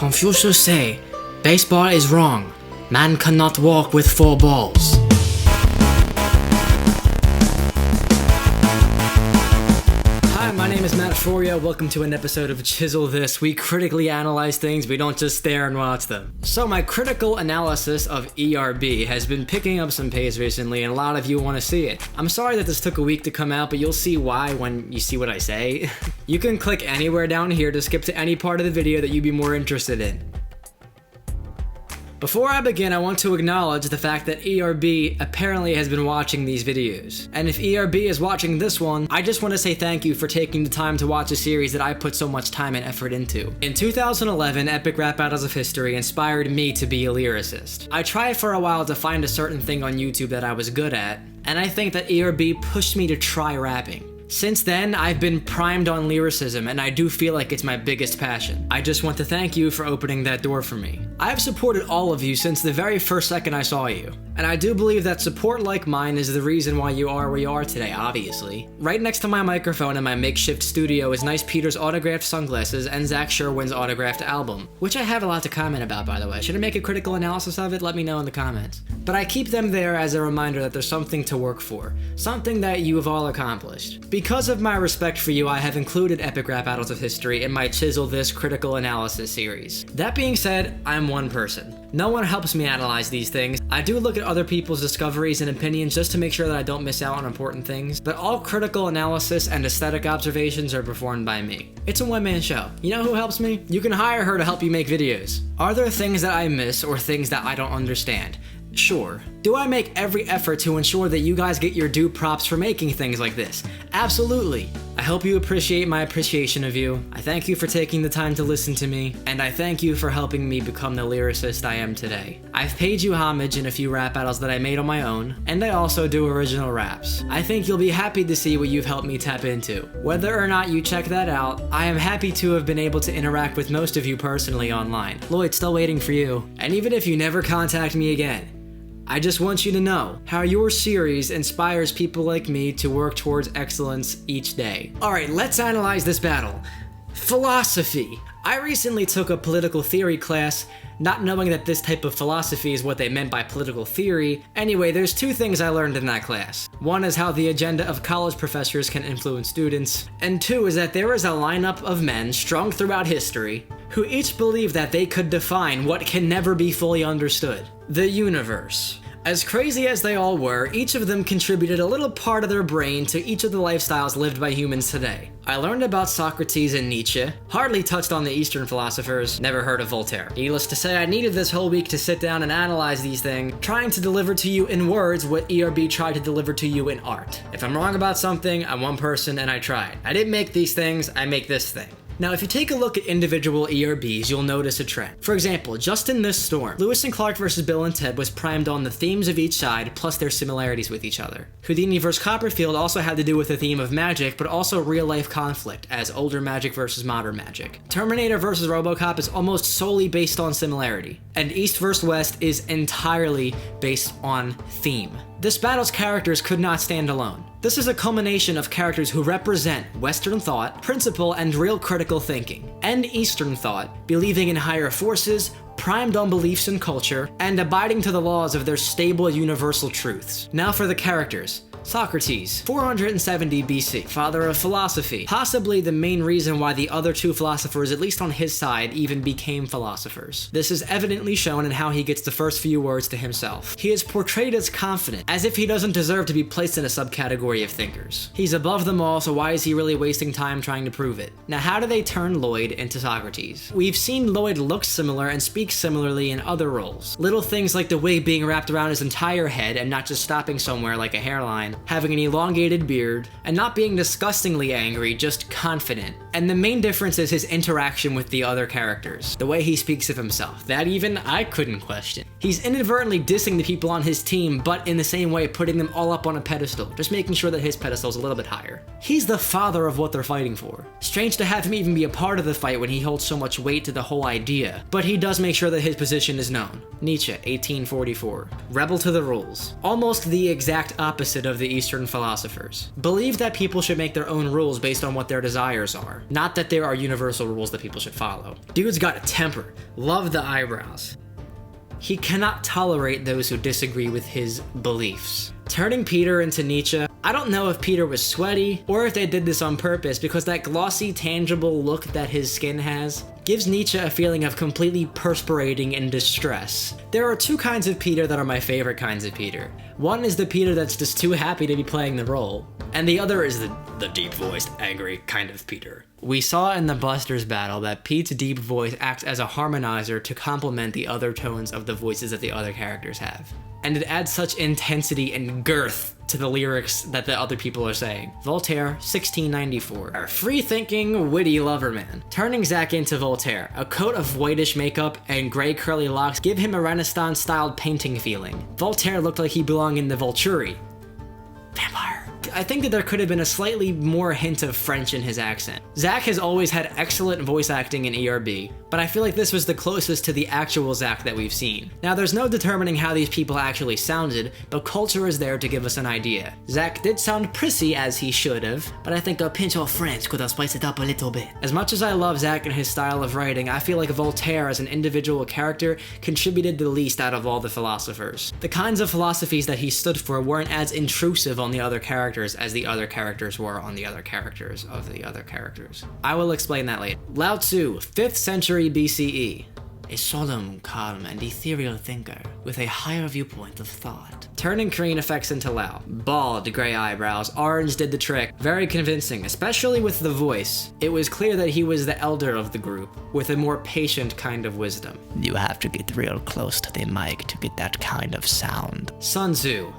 Confucius say, baseball is wrong. Man cannot walk with 4 balls. Hi, my name is Matt Foria. Welcome to an episode of Chisel This. We critically analyze things, we don't just stare and watch them. So my critical analysis of ERB has been picking up some pace recently, and a lot of you want to see it. I'm sorry that this took a week to come out, but you'll see why when you see what I say. You can click anywhere down here to skip to any part of the video that you'd be more interested in. Before I begin, I want to acknowledge the fact that ERB apparently has been watching these videos. And if ERB is watching this one, I just want to say thank you for taking the time to watch a series that I put so much time and effort into. In 2011, Epic Rap Battles of History inspired me to be a lyricist. I tried for a while to find a certain thing on YouTube that I was good at, and I think that ERB pushed me to try rapping. Since then, I've been primed on lyricism, and I do feel like it's my biggest passion. I just want to thank you for opening that door for me. I have supported all of you since the very first second I saw you, and I do believe that support like mine is the reason why you are where you are today, obviously. Right next to my microphone in my makeshift studio is Nice Peter's autographed sunglasses and Zach Sherwin's autographed album, which I have a lot to comment about, by the way. Should I make a critical analysis of it? Let me know in the comments. But I keep them there as a reminder that there's something to work for, something that you have all accomplished. Because of my respect for you, I have included Epic Rap Battles of History in my Chisel This critical analysis series. That being said, I'm one person. No one helps me analyze these things. I do look at other people's discoveries and opinions just to make sure that I don't miss out on important things, but all critical analysis and aesthetic observations are performed by me. It's a one-man show. You know who helps me? You can hire her to help you make videos. Are there things that I miss or things that I don't understand? Sure. Do I make every effort to ensure that you guys get your due props for making things like this? Absolutely. I hope you appreciate my appreciation of you. I thank you for taking the time to listen to me, and I thank you for helping me become the lyricist I am today. I've paid you homage in a few rap battles that I made on my own, and I also do original raps. I think you'll be happy to see what you've helped me tap into. Whether or not you check that out, I am happy to have been able to interact with most of you personally online. Lloyd, still waiting for you. And even if you never contact me again, I just want you to know how your series inspires people like me to work towards excellence each day. Alright, let's analyze this battle. Philosophy. I recently took a political theory class, not knowing that this type of philosophy is what they meant by political theory. Anyway, there's 2 things I learned in that class. One is how the agenda of college professors can influence students, and 2 is that there is a lineup of men strung throughout history who each believe that they could define what can never be fully understood: the universe. As crazy as they all were, each of them contributed a little part of their brain to each of the lifestyles lived by humans today. I learned about Socrates and Nietzsche, hardly touched on the Eastern philosophers, never heard of Voltaire. Needless to say, I needed this whole week to sit down and analyze these things, trying to deliver to you in words what ERB tried to deliver to you in art. If I'm wrong about something, I'm one person and I tried. I didn't make these things, I make this thing. Now, if you take a look at individual ERBs, you'll notice a trend. For example, just in this storm, Lewis and Clark vs. Bill and Ted was primed on the themes of each side, plus their similarities with each other. Houdini vs. Copperfield also had to do with the theme of magic, but also real-life conflict, as older magic versus modern magic. Terminator vs. RoboCop is almost solely based on similarity, and East vs. West is entirely based on theme. This battle's characters could not stand alone. This is a culmination of characters who represent Western thought, principle, and real critical thinking, and Eastern thought, believing in higher forces, primed on beliefs and culture, and abiding to the laws of their stable universal truths. Now for the characters. Socrates, 470 BC, father of philosophy, possibly the main reason why the other 2 philosophers, at least on his side, even became philosophers. This is evidently shown in how he gets the first few words to himself. He is portrayed as confident, as if he doesn't deserve to be placed in a subcategory of thinkers. He's above them all, so why is he really wasting time trying to prove it? Now, how do they turn Lloyd into Socrates? We've seen Lloyd look similar and speak similarly in other roles. Little things like the wig being wrapped around his entire head and not just stopping somewhere like a hairline, having an elongated beard, and not being disgustingly angry, just confident. And the main difference is his interaction with the other characters, the way he speaks of himself. That even I couldn't question. He's inadvertently dissing the people on his team, but in the same way putting them all up on a pedestal, just making sure that his pedestal's a little bit higher. He's the father of what they're fighting for. Strange to have him even be a part of the fight when he holds so much weight to the whole idea, but he does make sure that his position is known. Nietzsche, 1844. Rebel to the rules. Almost the exact opposite of the Eastern philosophers. Believe that people should make their own rules based on what their desires are, not that there are universal rules that people should follow. Dude's got a temper. Love the eyebrows. He cannot tolerate those who disagree with his beliefs. Turning Peter into Nietzsche, I don't know if Peter was sweaty or if they did this on purpose, because that glossy, tangible look that his skin has gives Nietzsche a feeling of completely perspirating in distress. There are two kinds of Peter that are my favorite kinds of Peter. One is the Peter that's just too happy to be playing the role, and the other is the deep-voiced, angry kind of Peter. We saw in the Busters battle that Pete's deep voice acts as a harmonizer to complement the other tones of the voices that the other characters have. And it adds such intensity and girth to the lyrics that the other people are saying. Voltaire, 1694. Our free-thinking, witty lover man. Turning Zach into Voltaire. A coat of whitish makeup and gray curly locks give him a Renaissance-styled painting feeling. Voltaire looked like he belonged in the Volturi. Vampire. I think that there could have been a slightly more hint of French in his accent. Zach has always had excellent voice acting in ERB, but I feel like this was the closest to the actual Zach that we've seen. Now, there's no determining how these people actually sounded, but culture is there to give us an idea. Zach did sound prissy as he should have, but I think a pinch of French could have spiced it up a little bit. As much as I love Zach and his style of writing, I feel like Voltaire as an individual character contributed the least out of all the philosophers. The kinds of philosophies that he stood for weren't as intrusive on the other characters as the other characters were on the other characters of the other characters. I will explain that later. Lao Tzu, 5th century BCE. A solemn, calm, and ethereal thinker with a higher viewpoint of thought. Turning Korean effects into Lao. Bald, gray eyebrows, orange did the trick. Very convincing, especially with the voice. It was clear that he was the elder of the group, with a more patient kind of wisdom. You have to get real close to the mic to get that kind of sound. Sun Tzu.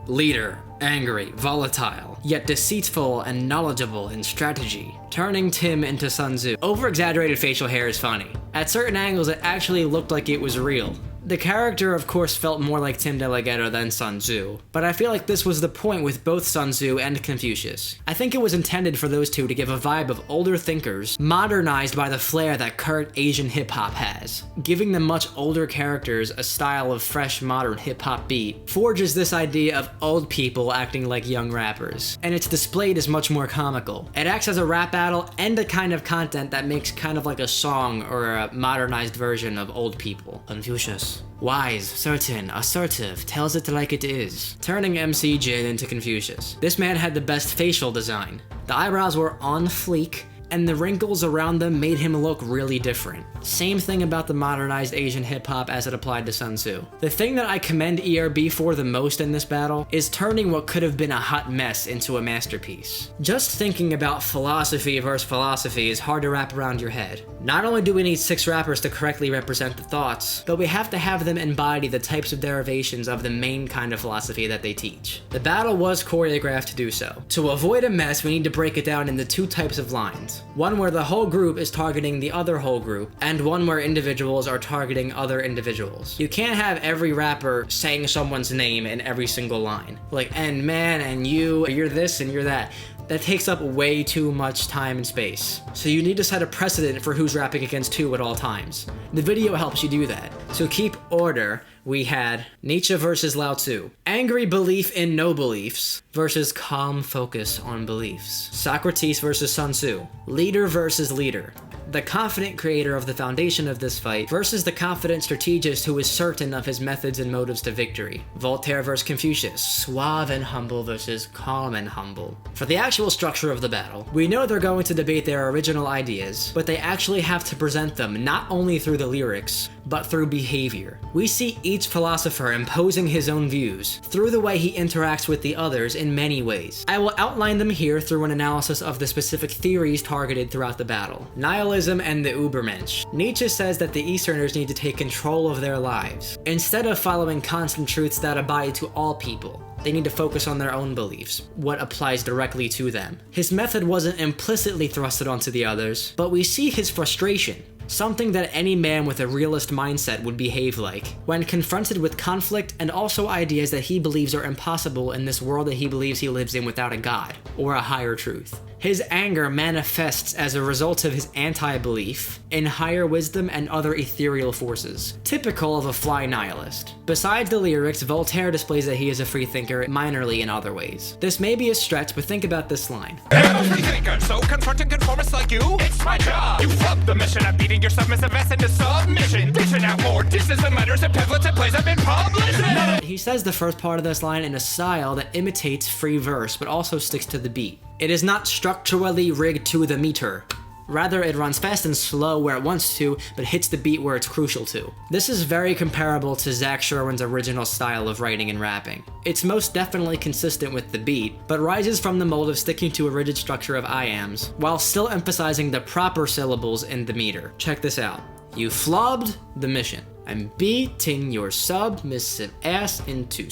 Leader, angry, volatile, yet deceitful and knowledgeable in strategy. Turning Tim into Sun Tzu. Over-exaggerated facial hair is funny. At certain angles, it actually looked like it was real. The character, of course, felt more like Tim DeLaGhetto than Sun Tzu, but I feel like this was the point with both Sun Tzu and Confucius. I think it was intended for those two to give a vibe of older thinkers, modernized by the flair that current Asian hip-hop has. Giving the much older characters a style of fresh, modern hip-hop beat forges this idea of old people acting like young rappers, and it's displayed as much more comical. It acts as a rap battle and a kind of content that makes kind of like a song or a modernized version of old people. Confucius. Wise, certain, assertive, tells it like it is. Turning MC Jin into Confucius. This man had the best facial design. The eyebrows were on fleek, and the wrinkles around them made him look really different. Same thing about the modernized Asian hip-hop as it applied to Sun Tzu. The thing that I commend ERB for the most in this battle is turning what could have been a hot mess into a masterpiece. Just thinking about philosophy versus philosophy is hard to wrap around your head. Not only do we need 6 rappers to correctly represent the thoughts, but we have to have them embody the types of derivations of the main kind of philosophy that they teach. The battle was choreographed to do so. To avoid a mess, we need to break it down into 2 types of lines. One where the whole group is targeting the other whole group, and one where individuals are targeting other individuals. You can't have every rapper saying someone's name in every single line. Like, and man, and you're this and you're that. That takes up way too much time and space. So you need to set a precedent for who's rapping against who at all times. The video helps you do that. So keep order. We had Nietzsche versus Lao Tzu. Angry belief in no beliefs versus calm focus on beliefs. Socrates versus Sun Tzu. Leader versus leader. The confident creator of the foundation of this fight versus the confident strategist who is certain of his methods and motives to victory. Voltaire versus Confucius. Suave and humble versus calm and humble. For the actual structure of the battle, we know they're going to debate their original ideas, but they actually have to present them not only through the lyrics, but through behavior. We see each philosopher imposing his own views through the way he interacts with the others in many ways. I will outline them here through an analysis of the specific theories targeted throughout the battle. Nihilism and the Übermensch. Nietzsche says that the Easterners need to take control of their lives. Instead of following constant truths that abide to all people, they need to focus on their own beliefs, what applies directly to them. His method wasn't implicitly thrusted onto the others, but we see his frustration. Something that any man with a realist mindset would behave like, when confronted with conflict and also ideas that he believes are impossible in this world that he believes he lives in without a god, or a higher truth. His anger manifests as a result of his anti-belief in higher wisdom and other ethereal forces, typical of a fly nihilist. Besides the lyrics, Voltaire displays that he is a freethinker minorly in other ways. This may be a stretch, but think about this line. I'm a freethinker, so confronting conformists like you, it's my job. You flub the mission of beating your submissive ass into submission. Dishing out more dishes and letters and pamphlets and plays I've been publishing. He says the first part of this line in a style that imitates free verse, but also sticks to the beat. It is not structurally rigged to the meter. Rather, it runs fast and slow where it wants to, but hits the beat where it's crucial to. This is very comparable to Zach Sherwin's original style of writing and rapping. It's most definitely consistent with the beat, but rises from the mold of sticking to a rigid structure of iambs, while still emphasizing the proper syllables in the meter. Check this out. You flubbed the mission. I'm beating your submissive ass into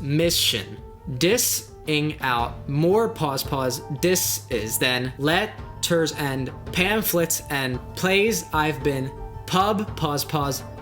mission. Dissing out more this is then letters and pamphlets and plays I've been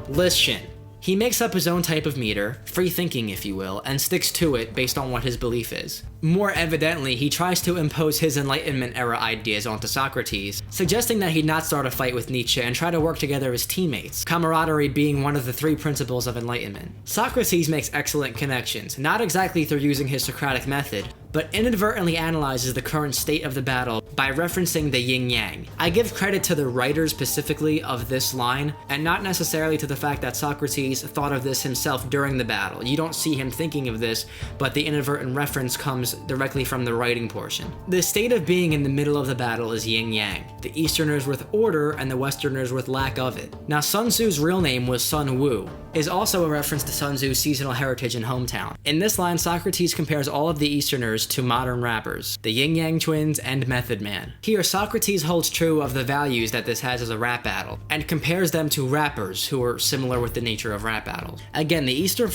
listen. He makes up his own type of meter, free thinking if you will, and sticks to it based on what his belief is. More evidently, he tries to impose his Enlightenment era ideas onto Socrates, suggesting that he not start a fight with Nietzsche and try to work together as teammates, camaraderie being one of the 3 principles of Enlightenment. Socrates makes excellent connections, not exactly through using his Socratic method, but inadvertently analyzes the current state of the battle by referencing the yin-yang. I give credit to the writer specifically of this line, and not necessarily to the fact that Socrates thought of this himself during the battle. You don't see him thinking of this, but the inadvertent reference comes directly from the writing portion. The state of being in the middle of the battle is yin-yang, the Easterners with order and the Westerners with lack of it. Now Sun Tzu's real name was Sun Wu, is also a reference to Sun Tzu's seasonal heritage and hometown. In this line, Socrates compares all of the Easterners to modern rappers, the Yin Yang Twins and Method Man. Here, Socrates holds true of the values that this has as a rap battle, and compares them to rappers who are similar with the nature of rap battles. Again, the Eastern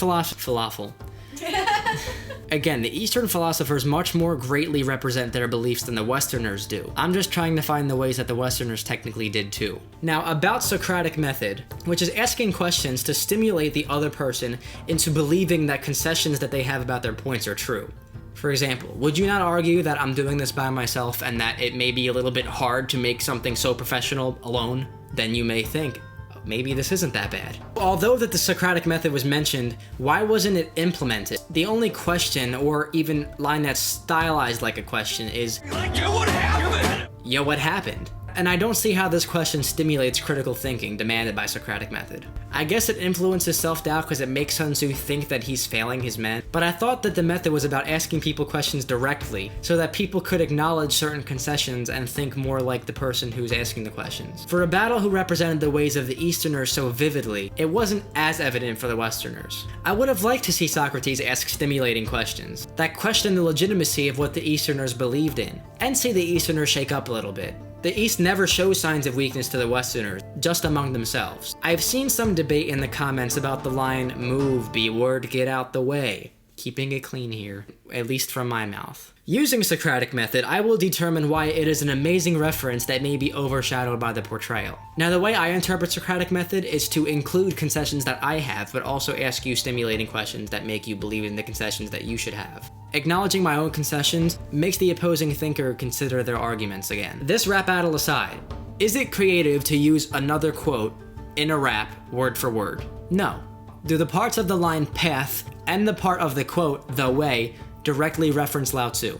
philosophers much more greatly represent their beliefs than the Westerners do. I'm just trying to find the ways that the Westerners technically did too. Now, about Socratic method, which is asking questions to stimulate the other person into believing that concessions that they have about their points are true. For example, would you not argue that I'm doing this by myself and that it may be a little bit hard to make something so professional alone? Then you may think, maybe this isn't that bad. Although that the Socratic method was mentioned, why wasn't it implemented? The only question, or even line that's stylized like a question is, Yo, what happened? Yo, what happened? And I don't see how this question stimulates critical thinking demanded by Socratic method. I guess it influences self-doubt because it makes Sun Tzu think that he's failing his men, but I thought that the method was about asking people questions directly so that people could acknowledge certain concessions and think more like the person who's asking the questions. For a battle who represented the ways of the Easterners so vividly, it wasn't as evident for the Westerners. I would have liked to see Socrates ask stimulating questions that question the legitimacy of what the Easterners believed in, and see the Easterners shake up a little bit. The East never shows signs of weakness to the Westerners, just among themselves. I've seen some debate in the comments about the line, move, be word, get out the way. Keeping it clean here, at least from my mouth. Using Socratic method, I will determine why it is an amazing reference that may be overshadowed by the portrayal. Now, the way I interpret Socratic method is to include concessions that I have, but also ask you stimulating questions that make you believe in the concessions that you should have. Acknowledging my own concessions makes the opposing thinker consider their arguments again. This rap battle aside, is it creative to use another quote in a rap word for word? No. Do the parts of the line path and the part of the quote, the way, directly reference Lao Tzu?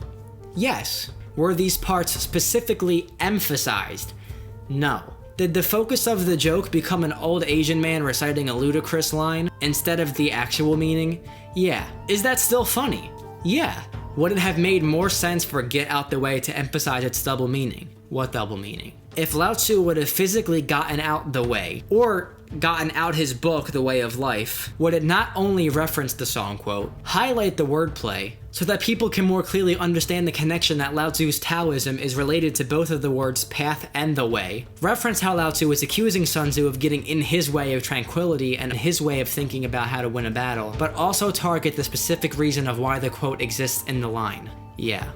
Yes. Were these parts specifically emphasized? No. Did the focus of the joke become an old Asian man reciting a ludicrous line instead of the actual meaning? Yeah. Is that still funny? Yeah. Would it have made more sense for get out the way to emphasize its double meaning? What double meaning? If Lao Tzu would have physically gotten out the way, or gotten out his book, The Way of Life, would it not only reference the song quote, highlight the wordplay, so that people can more clearly understand the connection that Lao Tzu's Taoism is related to both of the words path and the way, reference how Lao Tzu is accusing Sun Tzu of getting in his way of tranquility and his way of thinking about how to win a battle, but also target the specific reason of why the quote exists in the line. Yeah.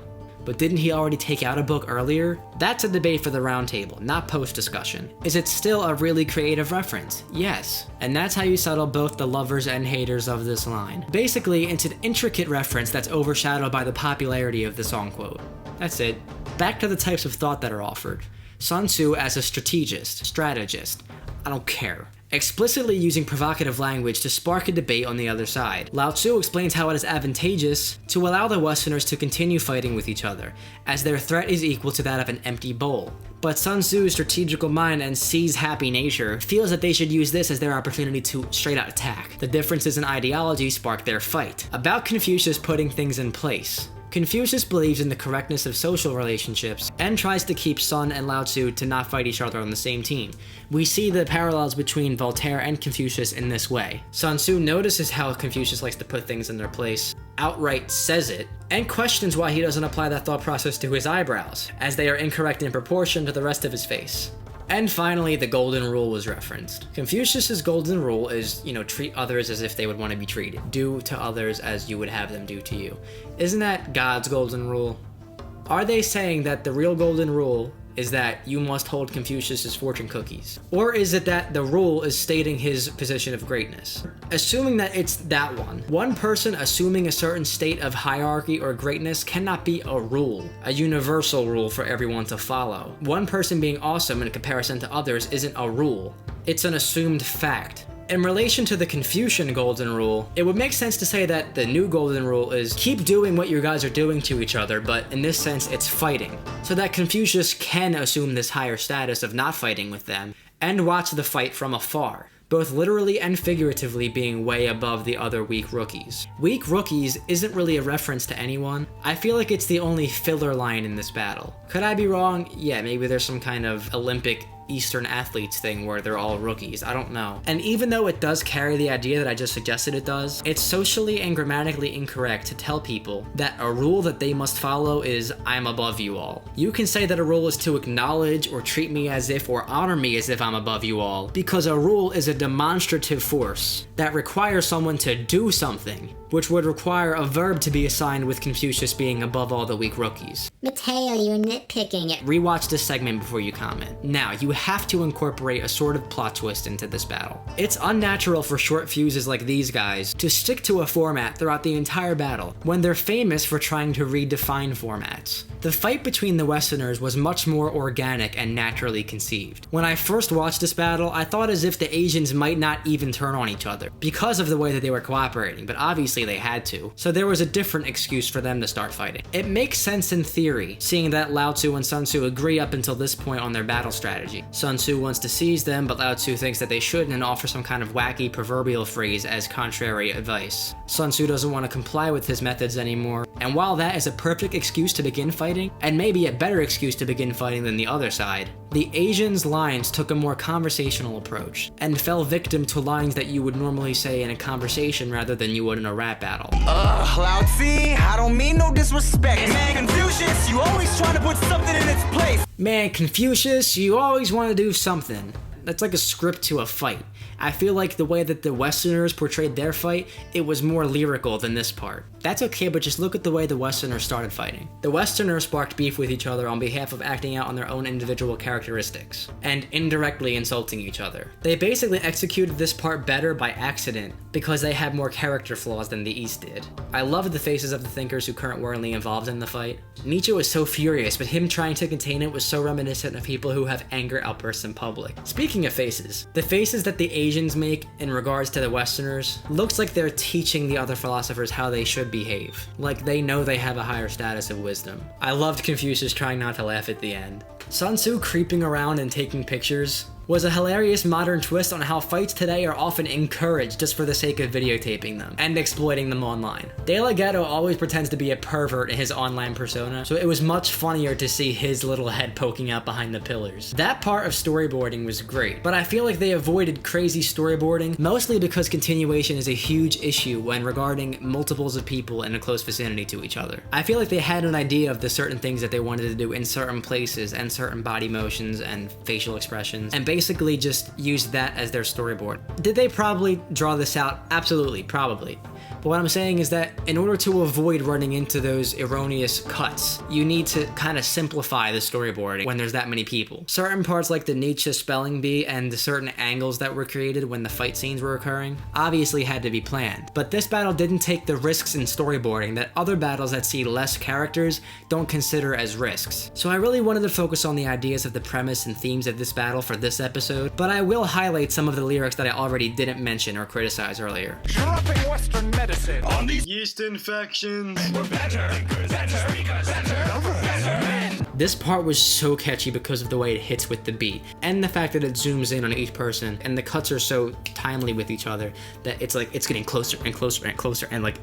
But didn't he already take out a book earlier? That's a debate for the roundtable, not post-discussion. Is it still a really creative reference? Yes. And that's how you settle both the lovers and haters of this line. Basically, it's an intricate reference that's overshadowed by the popularity of the song quote. That's it. Back to the types of thought that are offered. Sun Tzu as a strategist. I don't care. Explicitly using provocative language to spark a debate on the other side. Lao Tzu explains how it is advantageous to allow the Westerners to continue fighting with each other, as their threat is equal to that of an empty bowl. But Sun Tzu's strategical mind and Si's happy nature feels that they should use this as their opportunity to straight out attack. The differences in ideology spark their fight. About Confucius putting things in place. Confucius believes in the correctness of social relationships and tries to keep Sun and Lao Tzu to not fight each other on the same team. We see the parallels between Voltaire and Confucius in this way. Sun Tzu notices how Confucius likes to put things in their place, outright says it, and questions why he doesn't apply that thought process to his eyebrows, as they are incorrect in proportion to the rest of his face. And finally, the golden rule was referenced. Confucius's golden rule is, treat others as if they would want to be treated. Do to others as you would have them do to you. Isn't that God's golden rule? Are they saying that the real golden rule is that you must hold Confucius's fortune cookies? Or is it that the rule is stating his position of greatness? Assuming that it's that one person assuming a certain state of hierarchy or greatness cannot be a rule, a universal rule for everyone to follow. One person being awesome in comparison to others isn't a rule. It's an assumed fact. In relation to the Confucian golden rule, it would make sense to say that the new golden rule is keep doing what you guys are doing to each other, but in this sense it's fighting. So that Confucius can assume this higher status of not fighting with them, and watch the fight from afar, both literally and figuratively being way above the other weak rookies. Weak rookies isn't really a reference to anyone. I feel like it's the only filler line in this battle. Could I be wrong? Yeah, maybe there's some kind of Olympic Eastern athletes thing where they're all rookies. I don't know. And even though it does carry the idea that I just suggested it does, it's socially and grammatically incorrect to tell people that a rule that they must follow is I'm above you all. You can say that a rule is to acknowledge or treat me as if or honor me as if I'm above you all, because a rule is a demonstrative force that requires someone to do something, which would require a verb to be assigned with Confucius being above all the weak rookies. Mateo, you're nitpicking it. Rewatch this segment before you comment. Now, you have to incorporate a sort of plot twist into this battle. It's unnatural for short fuses like these guys to stick to a format throughout the entire battle, when they're famous for trying to redefine formats. The fight between the Westerners was much more organic and naturally conceived. When I first watched this battle, I thought as if the Asians might not even turn on each other, because of the way that they were cooperating, but obviously they had to. So there was a different excuse for them to start fighting. It makes sense in theory, seeing that Lao Tzu and Sun Tzu agree up until this point on their battle strategy. Sun Tzu wants to seize them, but Lao Tzu thinks that they shouldn't and offers some kind of wacky proverbial phrase as contrary advice. Sun Tzu doesn't want to comply with his methods anymore, and while that is a perfect excuse to begin fighting, and maybe a better excuse to begin fighting than the other side, the Asians' lines took a more conversational approach, and fell victim to lines that you would normally say in a conversation rather than you would in a rap battle. Lao Tzu, I don't mean no disrespect. Man, Confucius, you always trying to put something in its place. Man, Confucius, you always want to do something. That's like a script to a fight. I feel like the way that the Westerners portrayed their fight, it was more lyrical than this part. That's okay, but just look at the way the Westerners started fighting. The Westerners sparked beef with each other on behalf of acting out on their own individual characteristics, and indirectly insulting each other. They basically executed this part better by accident, because they had more character flaws than the East did. I loved the faces of the thinkers who weren't involved in the fight. Nietzsche was so furious, but him trying to contain it was so reminiscent of people who have anger outbursts in public. Speaking of faces, the faces that the Asians make in regards to the Westerners looks like they're teaching the other philosophers how they should behave. Like they know they have a higher status of wisdom. I loved Confucius trying not to laugh at the end. Sun Tzu creeping around and taking pictures was a hilarious modern twist on how fights today are often encouraged just for the sake of videotaping them and exploiting them online. De La Ghetto always pretends to be a pervert in his online persona, so it was much funnier to see his little head poking out behind the pillars. That part of storyboarding was great, but I feel like they avoided crazy storyboarding, mostly because continuation is a huge issue when regarding multiples of people in a close vicinity to each other. I feel like they had an idea of the certain things that they wanted to do in certain places and certain body motions and facial expressions, and basically just used that as their storyboard. Did they probably draw this out? Absolutely, probably. But what I'm saying is that in order to avoid running into those erroneous cuts, you need to kind of simplify the storyboarding when there's that many people. Certain parts like the Nietzsche spelling bee and the certain angles that were created when the fight scenes were occurring obviously had to be planned. But this battle didn't take the risks in storyboarding that other battles that see less characters don't consider as risks. So I really wanted to focus on the ideas of the premise and themes of this battle for this episode, but I will highlight some of the lyrics that I already didn't mention or criticize earlier. Dropping Western medicine on these Yeast infections. we're better speakers, better men. This part was so catchy because of the way it hits with the beat, and the fact that it zooms in on each person, and the cuts are so timely with each other that it's like it's getting closer and closer and closer, and like,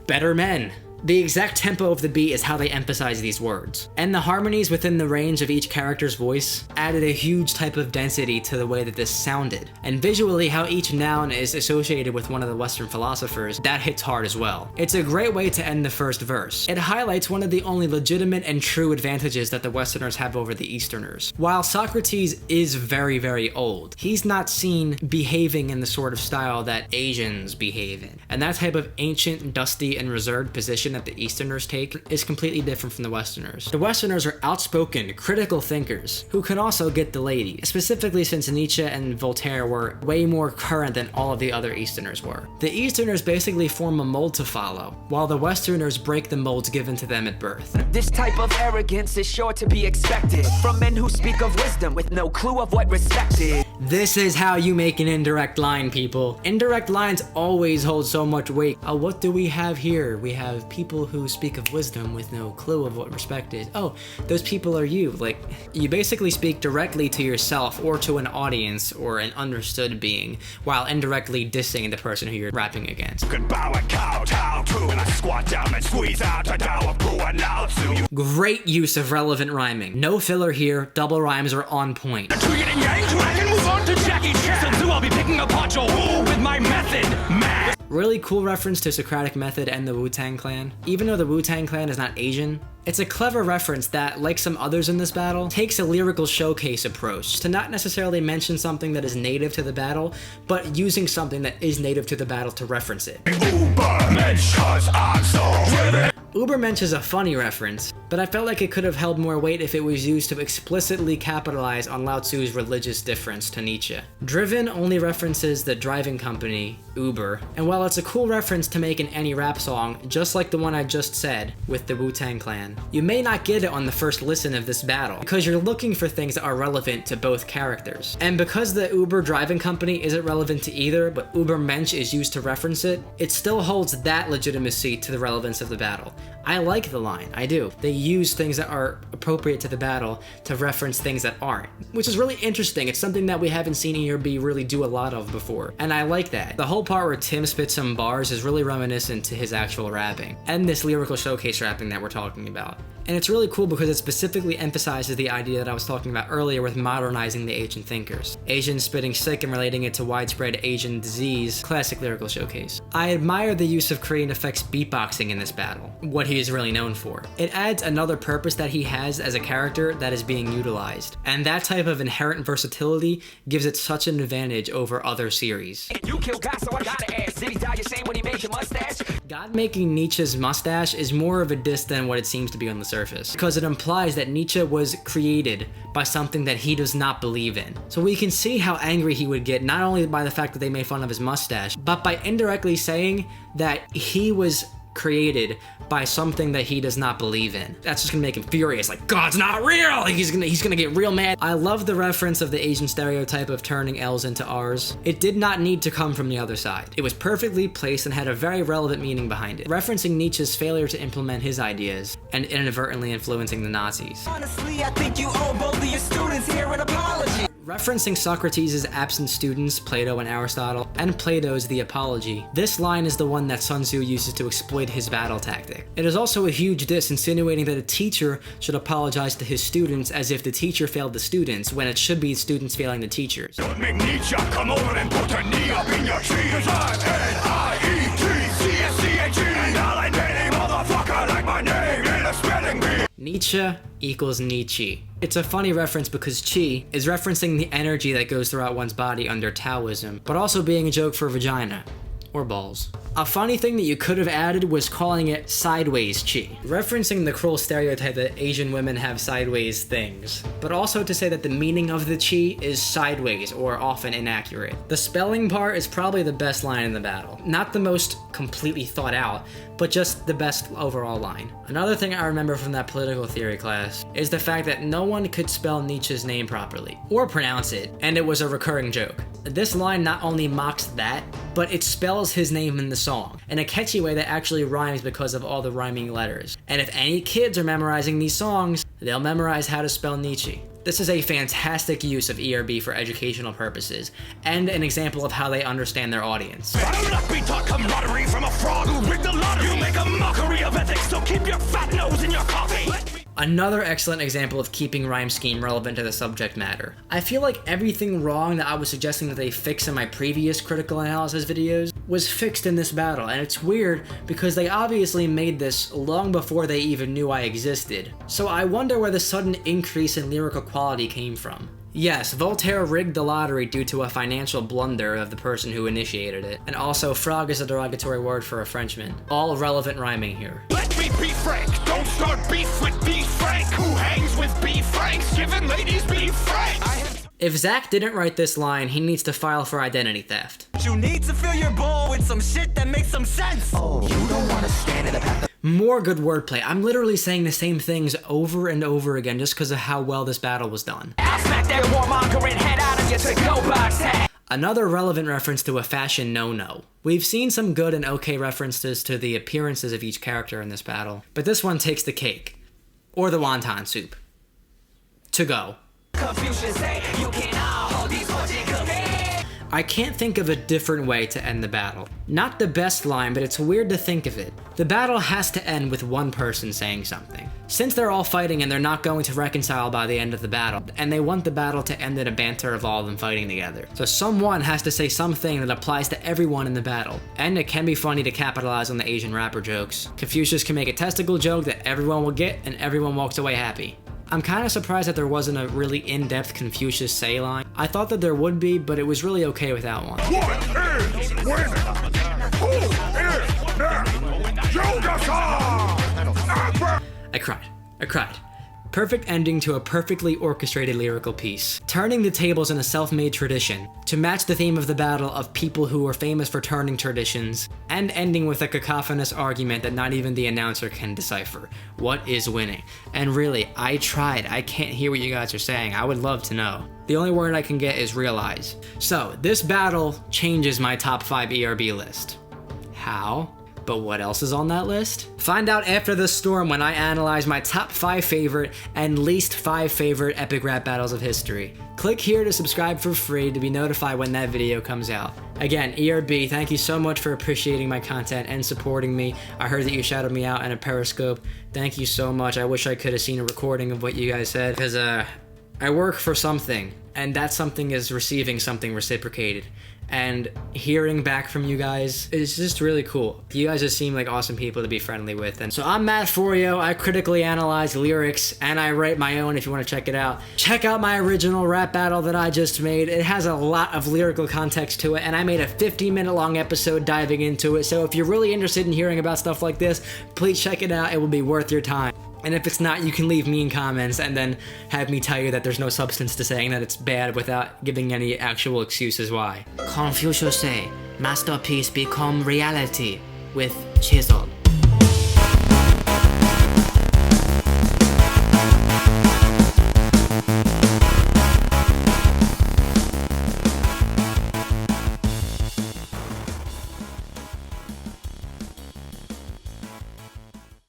better men. The exact tempo of the beat is how they emphasize these words. And the harmonies within the range of each character's voice added a huge type of density to the way that this sounded. And visually, how each noun is associated with one of the Western philosophers, that hits hard as well. It's a great way to end the first verse. It highlights one of the only legitimate and true advantages that the Westerners have over the Easterners. While Socrates is very, very old, he's not seen behaving in the sort of style that Asians behave in. And that type of ancient, dusty, and reserved position that the Easterners take is completely different from the Westerners. The Westerners are outspoken, critical thinkers who can also get the ladies, specifically since Nietzsche and Voltaire were way more current than all of the other Easterners were. The Easterners basically form a mold to follow, while the Westerners break the molds given to them at birth. This type of arrogance is sure to be expected from men who speak of wisdom with no clue of what respect is. This is how you make an indirect line, people. Indirect lines always hold so much weight. What do we have here? We have people who speak of wisdom with no clue of what respect is. Oh, those people are you. Like, you basically speak directly to yourself or to an audience or an understood being, while indirectly dissing the person who you're rapping against. Can bow and kowtow to, and I squat down and squeeze out a dow of brew and loud to you. Great use of relevant rhyming. No filler here, double rhymes are on point. Tweet and yang, I can move on to Jackie Chan. So I'll be picking apart your wall with my method, man. Really cool reference to Socratic method and the Wu-Tang Clan. Even though the Wu-Tang Clan is not Asian, it's a clever reference that, like some others in this battle, takes a lyrical showcase approach to not necessarily mention something that is native to the battle, but using something that is native to the battle to reference it. Ubermensch, 'cause I'm so driven. Ubermensch is a funny reference, but I felt like it could have held more weight if it was used to explicitly capitalize on Lao Tzu's religious difference to Nietzsche. Driven only references the driving company, Uber, and while it's a cool reference to make in any rap song, just like the one I just said with the Wu-Tang Clan, you may not get it on the first listen of this battle, because you're looking for things that are relevant to both characters. And because the Uber driving company isn't relevant to either, but Ubermensch is used to reference it, it still holds that legitimacy to the relevance of the battle. I like the line, I do. They use things that are appropriate to the battle to reference things that aren't, which is really interesting. It's something that we haven't seen ERB really do a lot of before, and I like that. The whole part where Tim spits some bars is really reminiscent to his actual rapping, and this lyrical showcase rapping that we're talking about. And it's really cool because it specifically emphasizes the idea that I was talking about earlier with modernizing the Asian thinkers. Asians spitting sick and relating it to widespread Asian disease, classic lyrical showcase. I admire the use of Korean effects beatboxing in this battle, what he is really known for. It adds another purpose that he has as a character that is being utilized, and that type of inherent versatility gives it such an advantage over other series. You kill God, so I gotta ask. Did he die the same when he made your mustache? God making Nietzsche's mustache is more of a diss than what it seems to be on the surface, because it implies that Nietzsche was created by something that he does not believe in. So we can see how angry he would get, not only by the fact that they made fun of his mustache, but by indirectly saying that he was created by something that he does not believe in. That's just gonna make him furious, like, God's not real! He's gonna get real mad. I love the reference of the Asian stereotype of turning L's into R's. It did not need to come from the other side. It was perfectly placed and had a very relevant meaning behind it, referencing Nietzsche's failure to implement his ideas and inadvertently influencing the Nazis. Honestly, I think you owe both of your students here an apology. Referencing Socrates' absent students, Plato and Aristotle, and Plato's The Apology, this line is the one that Sun Tzu uses to exploit his battle tactic. It is also a huge diss, insinuating that a teacher should apologize to his students as if the teacher failed the students, when it should be students failing the teachers. Don't make Nietzsche come over and put a knee up in your tree. 'Cause I'm N-I-E-T-C-S-C-H-E, and I'll invade a motherfucker like my name in a spelling bee. Nietzsche equals Nietzsche. It's a funny reference because chi is referencing the energy that goes throughout one's body under Taoism, but also being a joke for vagina. Or balls. A funny thing that you could have added was calling it sideways chi, referencing the cruel stereotype that Asian women have sideways things, but also to say that the meaning of the chi is sideways or often inaccurate. The spelling part is probably the best line in the battle. Not the most completely thought out, but just the best overall line. Another thing I remember from that political theory class is the fact that no one could spell Nietzsche's name properly, or pronounce it, and it was a recurring joke. This line not only mocks that, but it spells his name in the song, in a catchy way that actually rhymes because of all the rhyming letters. And if any kids are memorizing these songs, they'll memorize how to spell Nietzsche. This is a fantastic use of ERB for educational purposes, and an example of how they understand their audience. I will not be taught camaraderie from a fraud who rigged the lottery. You make a mockery of ethics, so keep your fat nose in your coffee. Another excellent example of keeping rhyme scheme relevant to the subject matter. I feel like everything wrong that I was suggesting that they fix in my previous critical analysis videos was fixed in this battle, and it's weird because they obviously made this long before they even knew I existed. So I wonder where the sudden increase in lyrical quality came from. Yes, Voltaire rigged the lottery due to a financial blunder of the person who initiated it, and also frog is a derogatory word for a Frenchman. All relevant rhyming here. Let me be frank, don't start beef with B. Frank. Who hangs with B. Franks? Giving ladies B. Franks. If Zach didn't write this line, he needs to file for identity theft. You need to fill your bowl with some shit that makes some sense. Oh, you don't want to stand in the path. More good wordplay. I'm literally saying the same things over and over again just because of how well this battle was done. I'll smack that warmongering head out of your to-go box head. Another relevant reference to a fashion no-no. We've seen some good and okay references to the appearances of each character in this battle, but this one takes the cake. Or the wonton soup. To go. Confucius say you can all hold these fortune cookies. I can't think of a different way to end the battle. Not the best line, but it's weird to think of it. The battle has to end with one person saying something. Since they're all fighting and they're not going to reconcile by the end of the battle, and they want the battle to end in a banter of all of them fighting together. So someone has to say something that applies to everyone in the battle. And it can be funny to capitalize on the Asian rapper jokes. Confucius can make a testicle joke that everyone will get and everyone walks away happy. I'm kind of surprised that there wasn't a really in-depth Confucius say line. I thought that there would be, but it was really okay without one. What is winning? Who is next? Yoga-san! I cried. Perfect ending to a perfectly orchestrated lyrical piece, turning the tables in a self-made tradition to match the theme of the battle of people who are famous for turning traditions, and ending with a cacophonous argument that not even the announcer can decipher. What is winning? And really, I tried. I can't hear what you guys are saying. I would love to know. The only word I can get is realize. So, this battle changes my top 5 ERB list. How? But what else is on that list? Find out after the storm when I analyze my top 5 favorite and least 5 favorite epic rap battles of history. Click here to subscribe for free to be notified when that video comes out. Again, ERB, thank you so much for appreciating my content and supporting me. I heard that you shouted me out in a Periscope. Thank you so much. I wish I could have seen a recording of what you guys said, because I work for something, and that something is receiving something reciprocated. And hearing back from you guys is just really cool. You guys just seem like awesome people to be friendly with. And so I'm Matt Forio. I critically analyze lyrics and I write my own if you want to check it out. Check out my original rap battle that I just made. It has a lot of lyrical context to it, and I made a 15-minute long episode diving into it. So if you're really interested in hearing about stuff like this, please check it out. It will be worth your time. And if it's not, you can leave mean comments and then have me tell you that there's no substance to saying that it's bad without giving any actual excuses why. Confucius say, masterpiece become reality with Chisel.